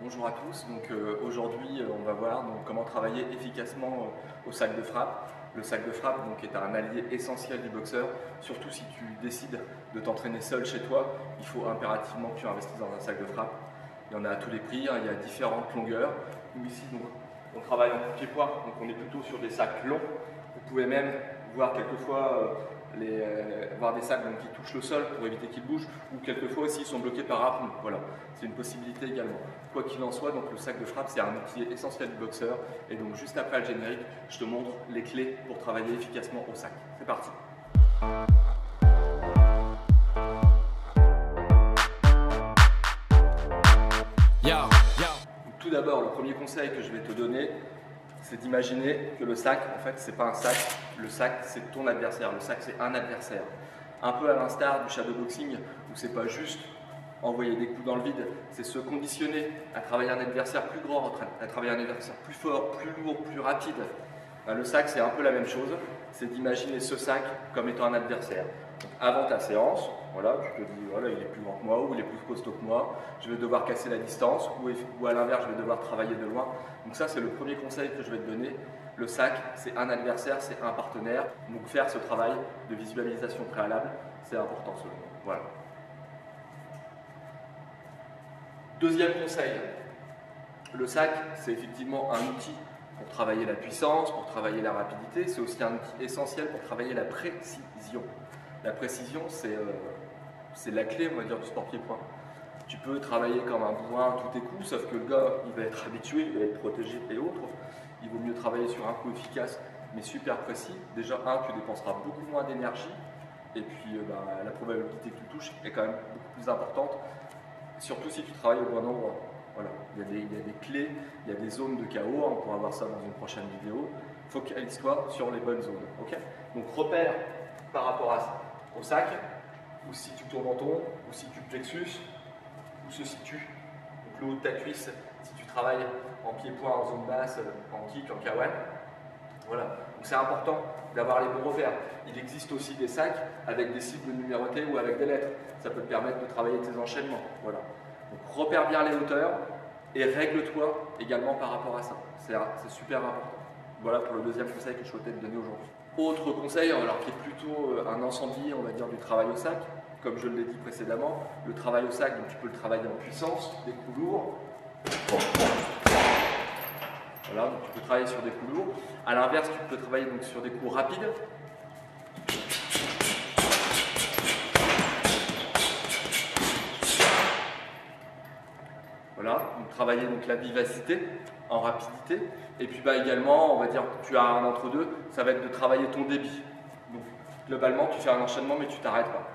Bonjour à tous, aujourd'hui on va voir comment travailler efficacement au sac de frappe. Le sac de frappe est un allié essentiel du boxeur, surtout si tu décides de t'entraîner seul chez toi, il faut impérativement que tu investisses dans un sac de frappe. Il y en a à tous les prix, il y a différentes longueurs. Nous ici on travaille en pied-poids, donc on est plutôt sur des sacs longs. Vous pouvez même voir quelquefois voir des sacs qui touchent le sol pour éviter qu'ils bougent, ou quelquefois aussi ils sont bloqués par un pneu. Voilà, c'est une possibilité également. Quoi qu'il en soit, le sac de frappe c'est un outil essentiel du boxeur, et donc juste après le générique, je te montre les clés pour travailler efficacement au sac. C'est parti. Tout d'abord, le premier conseil que je vais te donner, c'est d'imaginer que le sac, en fait, c'est pas un sac. Le sac, c'est ton adversaire. Le sac, c'est un adversaire. Un peu à l'instar du shadowboxing, où c'est pas juste envoyer des coups dans le vide, c'est se conditionner à travailler un adversaire plus grand, à travailler un adversaire plus fort, plus lourd, plus rapide. Le sac, c'est un peu la même chose. C'est d'imaginer ce sac comme étant un adversaire. Donc, avant ta séance, voilà, tu te dis, voilà, il est plus grand que moi ou il est plus costaud que moi, je vais devoir casser la distance ou à l'inverse, je vais devoir travailler de loin. Donc ça, c'est le premier conseil que je vais te donner. Le sac, c'est un adversaire, c'est un partenaire. Donc faire ce travail de visualisation préalable, c'est important selon moi. Voilà. Deuxième conseil, le sac, c'est effectivement un outil pour travailler la puissance, pour travailler la rapidité. C'est aussi un outil essentiel pour travailler la précision. La précision, c'est la clé, on va dire, du sport pied-point. Tu peux travailler comme un bourrin tous tes coups, sauf que le gars, il va être habitué, il va être protégé et autres. Il vaut mieux travailler sur un coup efficace, mais super précis. Déjà, tu dépenseras beaucoup moins d'énergie, et puis la probabilité que tu touches est quand même beaucoup plus importante, surtout si tu travailles au bon endroit. Voilà. Il y a des clés, il y a des zones de chaos, on pourra voir ça dans une prochaine vidéo. Focalise-toi sur les bonnes zones. Okay, donc repère par rapport au sac, ou si tu tournes menton, ou si tu plexus, où se situe le haut de ta cuisse si tu travailles en pied-point, en zone basse, en kick, en kawan. Voilà, donc c'est important d'avoir les bons repères. Il existe aussi des sacs avec des cibles numérotées ou avec des lettres. Ça peut te permettre de travailler tes enchaînements. Voilà. Donc repère bien les hauteurs et règle-toi également par rapport à ça. C'est super important. Voilà pour le deuxième conseil que je souhaitais te donner aujourd'hui. Autre conseil, alors qui est plutôt un ensemblier, on va dire, du travail au sac. Comme je l'ai dit précédemment, le travail au sac, donc tu peux le travailler en puissance, des coups lourds. Voilà, donc tu peux travailler sur des coups lourds. A l'inverse, tu peux travailler donc sur des coups rapides. Voilà, donc travailler la vivacité en rapidité. Et puis également, on va dire que tu as un entre-deux, ça va être de travailler ton débit. Donc globalement, tu fais un enchaînement, mais tu t'arrêtes pas.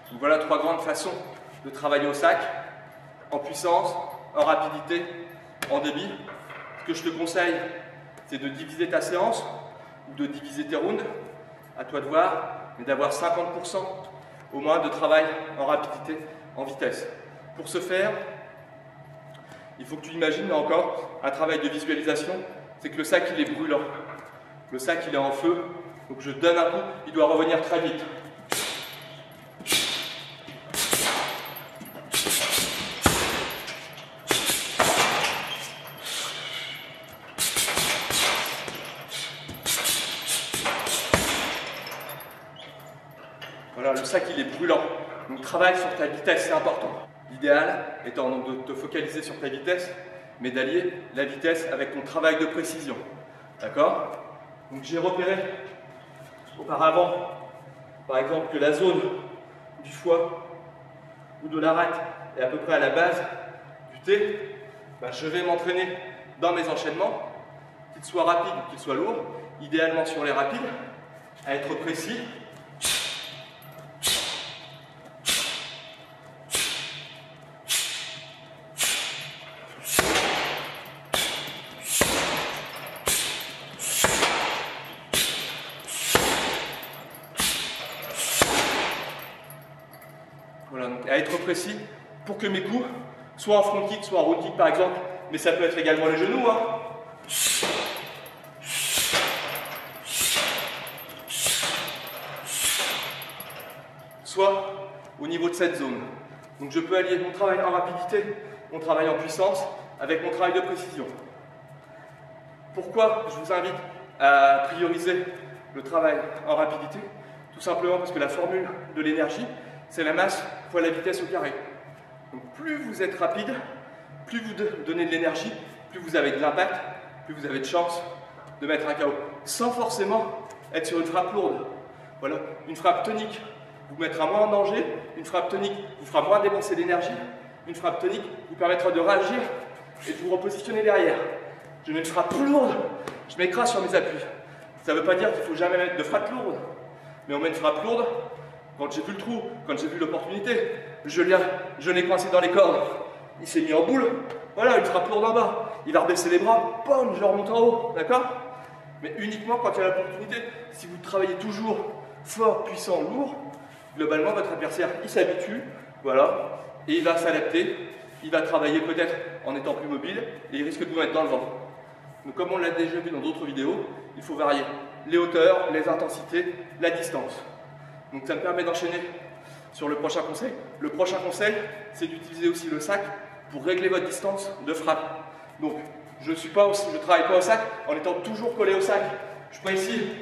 Donc voilà trois grandes façons de travailler au sac, en puissance, en rapidité, en débit. Ce que je te conseille, c'est de diviser ta séance ou de diviser tes rounds, à toi de voir, mais d'avoir 50% au moins de travail en rapidité, en vitesse. Pour ce faire, il faut que tu imagines là encore un travail de visualisation, c'est que le sac il est brûlant, le sac il est en feu, donc je donne un coup, il doit revenir très vite. Voilà, le sac il est brûlant, donc travaille sur ta vitesse, c'est important. L'idéal étant donc de te focaliser sur ta vitesse, mais d'allier la vitesse avec ton travail de précision. D'accord? Donc j'ai repéré auparavant, par exemple, que la zone du foie ou de la rate est à peu près à la base du T. Je vais m'entraîner dans mes enchaînements, qu'ils soient rapides ou qu'ils soient lourds, idéalement sur les rapides, à être précis. Donc à être précis pour que mes coups soient en front kick, soit en round kick par exemple, mais ça peut être également les genoux. Hein. Soit au niveau de cette zone. Donc je peux allier mon travail en rapidité, mon travail en puissance, avec mon travail de précision. Pourquoi je vous invite à prioriser le travail en rapidité? Tout simplement parce que la formule de l'énergie, c'est la masse fois la vitesse au carré. Donc plus vous êtes rapide, plus vous donnez de l'énergie, plus vous avez de l'impact, plus vous avez de chances de mettre un KO. Sans forcément être sur une frappe lourde. Voilà, une frappe tonique vous mettra moins en danger, une frappe tonique vous fera moins dépenser d'énergie, une frappe tonique vous permettra de réagir et de vous repositionner derrière. Je mets une frappe lourde, je m'écrase sur mes appuis. Ça ne veut pas dire qu'il ne faut jamais mettre de frappe lourde, mais on met une frappe lourde quand j'ai vu le trou, quand j'ai vu l'opportunité. Je l'ai coincé dans les cordes, il s'est mis en boule, voilà, une frappe lourde en bas. Il va rebaisser les bras, boum, je remonte en haut, d'accord? Mais uniquement quand il y a l'opportunité. Si vous travaillez toujours fort, puissant, lourd, globalement votre adversaire il s'habitue, voilà, et il va s'adapter, il va travailler peut-être en étant plus mobile et il risque de vous mettre dans le vent. Donc comme on l'a déjà vu dans d'autres vidéos, il faut varier les hauteurs, les intensités, la distance. Donc ça me permet d'enchaîner sur le prochain conseil. Le prochain conseil, c'est d'utiliser aussi le sac pour régler votre distance de frappe. Donc je ne travaille pas au sac en étant toujours collé au sac. Je prends ici.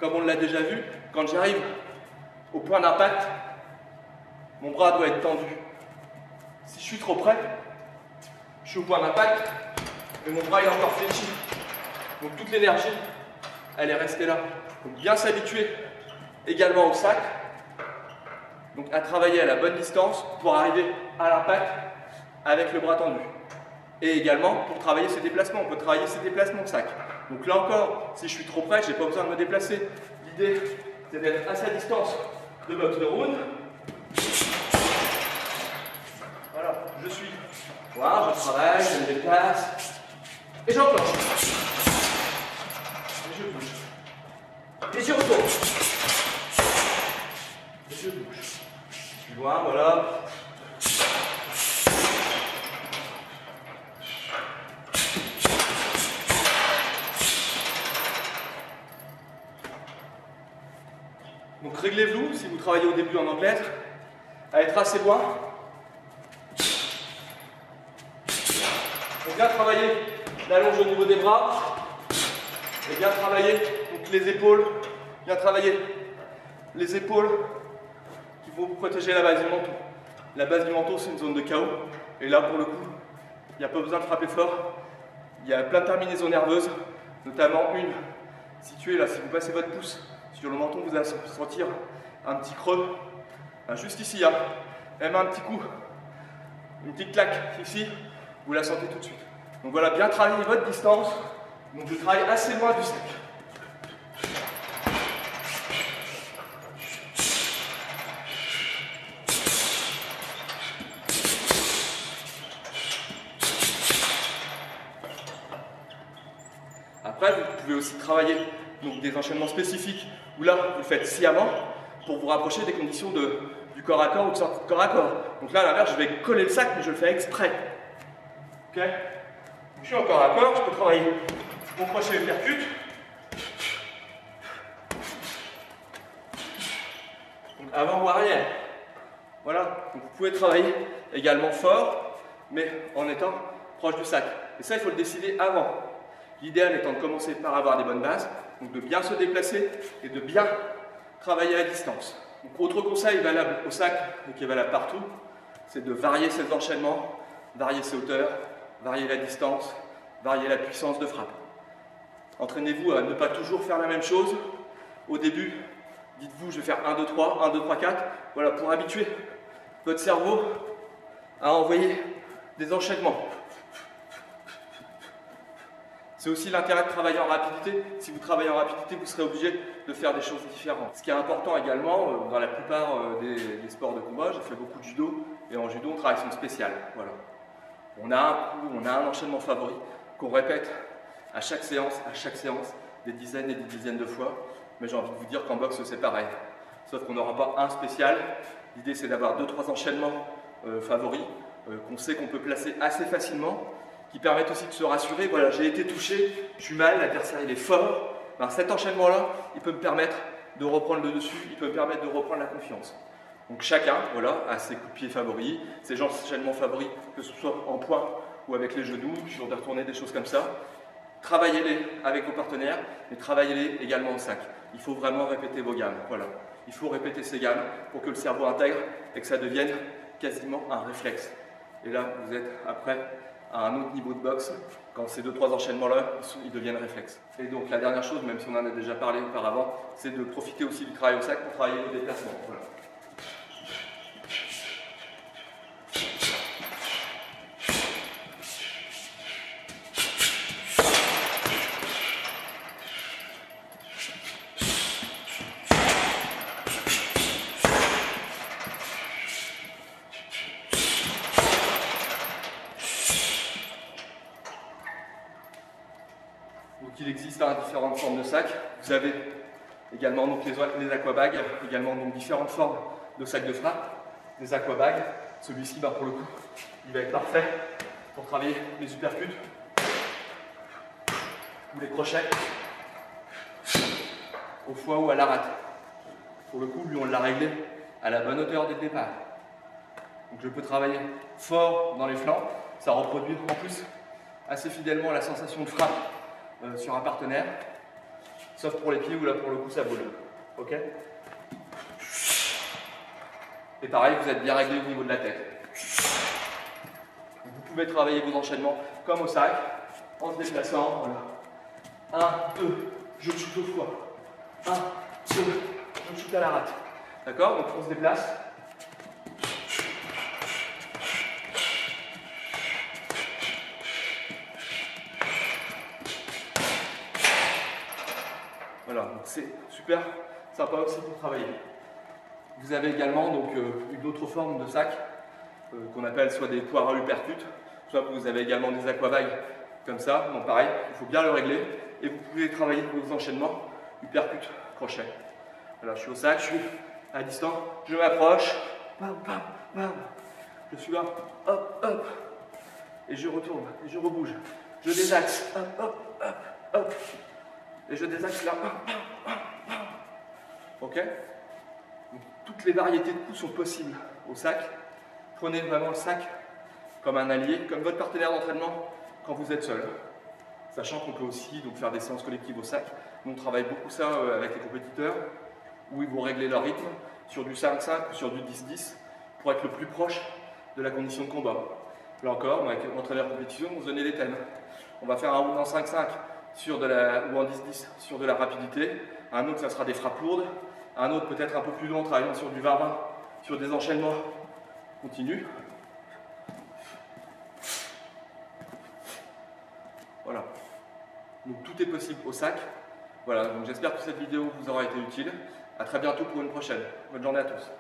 Comme on l'a déjà vu, quand j'arrive au point d'impact, mon bras doit être tendu. Si je suis trop près, je suis au point d'impact, mais mon bras est encore fléchi. Donc toute l'énergie, elle est restée là. Donc bien s'habituer également au sac, donc à travailler à la bonne distance pour arriver à l'impact avec le bras tendu. Et également pour travailler ses déplacements, on peut travailler ses déplacements au sac. Donc là encore, si je suis trop près, je n'ai pas besoin de me déplacer. L'idée, c'est d'être à sa distance de box de round. Voilà, je suis. Voilà, je travaille, je me déplace. Et j'enclenche. Et je bouge. Et je retourne. Et je bouge. Plus loin, voilà. Donc réglez-vous, si vous travaillez au début en anglaise, à être assez loin. Donc bien travailler la longe au niveau des bras. Et bien travailler donc, les épaules. Bien travailler les épaules qui vont vous protéger la base du menton. La base du menton, c'est une zone de chaos. Et là, pour le coup, il n'y a pas besoin de frapper fort. Il y a plein de terminaisons nerveuses, notamment une située là, si vous passez votre pouce sur le menton, vous allez sentir un petit creux, juste ici, hein. Même un petit coup, une petite claque ici, vous la sentez tout de suite. Donc voilà, bien travailler votre distance. Donc je travaille assez loin du sac. Après, vous pouvez aussi travailler donc, des enchaînements spécifiques où là, vous le faites sciemment pour vous rapprocher des conditions du corps à corps ou de sortie de corps à corps. Donc là, à l'inverse, je vais coller le sac, mais je le fais exprès. Ok ? Je suis en corps à corps, je peux travailler mon crochet percute. Donc avant ou arrière. Voilà. Donc, vous pouvez travailler également fort, mais en étant proche du sac. Et ça, il faut le décider avant. L'idéal étant de commencer par avoir des bonnes bases, donc de bien se déplacer et de bien travailler à distance. Donc, autre conseil valable au sac et qui est valable partout, c'est de varier ses enchaînements, varier ses hauteurs, varier la distance, varier la puissance de frappe. Entraînez-vous à ne pas toujours faire la même chose. Au début, dites-vous je vais faire 1, 2, 3, 1, 2, 3, 4. Voilà, pour habituer votre cerveau à envoyer des enchaînements. C'est aussi l'intérêt de travailler en rapidité. Si vous travaillez en rapidité, vous serez obligé de faire des choses différentes. Ce qui est important également, dans la plupart des sports de combat, j'ai fait beaucoup de judo, et en judo, on travaille sur une spéciale. Voilà. On a un coup, on a un enchaînement favori qu'on répète à chaque séance, des dizaines et des dizaines de fois. mais j'ai envie de vous dire qu'en boxe c'est pareil. Sauf qu'on n'aura pas un spécial. L'idée c'est d'avoir 2-3 enchaînements favoris qu'on sait qu'on peut placer assez facilement, qui permettent aussi de se rassurer. Voilà, j'ai été touché, je suis mal, l'adversaire il est fort. Alors, cet enchaînement-là, il peut me permettre de reprendre le dessus, il peut me permettre de reprendre la confiance. Donc chacun, voilà, a ses coups de pied favoris, ses enchaînements favoris, que ce soit en poing ou avec les genoux, sur des retournées, des choses comme ça. Travaillez-les avec vos partenaires, mais travaillez-les également au sac. Il faut vraiment répéter vos gammes. Voilà. Il faut répéter ces gammes pour que le cerveau intègre et que ça devienne quasiment un réflexe. Et là, vous êtes après à un autre niveau de boxe, quand ces 2-3 enchaînements-là, ils deviennent réflexes. Et donc la dernière chose, même si on en a déjà parlé auparavant, c'est de profiter aussi du travail au sac pour travailler le déplacement. Voilà. Donc il existe différentes formes de sacs. Vous avez également donc, les aquabags, également donc, différentes formes de sacs de frappe. Les aquabags, celui-ci pour le coup, il va être parfait pour travailler les uppercuts ou les crochets au foie ou à la rate. Pour le coup, lui on l'a réglé à la bonne hauteur dès le départ. Donc je peux travailler fort dans les flancs, ça reproduit en plus assez fidèlement la sensation de frappe sur un partenaire, sauf pour les pieds où là pour le coup ça boule. Ok? Et pareil, vous êtes bien réglé au niveau de la tête. Vous pouvez travailler vos enchaînements comme au sac, en se déplaçant. Voilà. 1, 2, je chute au foie. 1, 2, je chute à la rate. D'accord? Donc on se déplace. Voilà, c'est super sympa aussi pour travailler. Vous avez également donc, une autre forme de sac qu'on appelle soit des poires à uppercut, soit vous avez également des aquabags comme ça. Donc pareil, il faut bien le régler et vous pouvez travailler vos enchaînements uppercut, crochet. Voilà, je suis au sac, je suis à distance, je m'approche, bam, bam, bam. Je suis là, hop, hop, et je retourne, et je rebouge. Je désaxe, hop, hop, hop, hop. Et je désaxe là. Ok? Donc, toutes les variétés de coups sont possibles au sac. Prenez vraiment le sac comme un allié, comme votre partenaire d'entraînement quand vous êtes seul. Sachant qu'on peut aussi donc, faire des séances collectives au sac. Nous, on travaille beaucoup ça avec les compétiteurs, où ils vont régler leur rythme sur du 5-5 ou sur du 10-10 pour être le plus proche de la condition de combat. Là encore, avec l'entraîneur compétition, on se donne les thèmes. On va faire un round en 5-5 ou en 10-10 sur de la rapidité, un autre ça sera des frappes lourdes, un autre peut-être un peu plus long travaillant sur du 20-20, sur des enchaînements continus. Voilà, donc tout est possible au sac. Voilà, donc j'espère que cette vidéo vous aura été utile. A très bientôt pour une prochaine. Bonne journée à tous.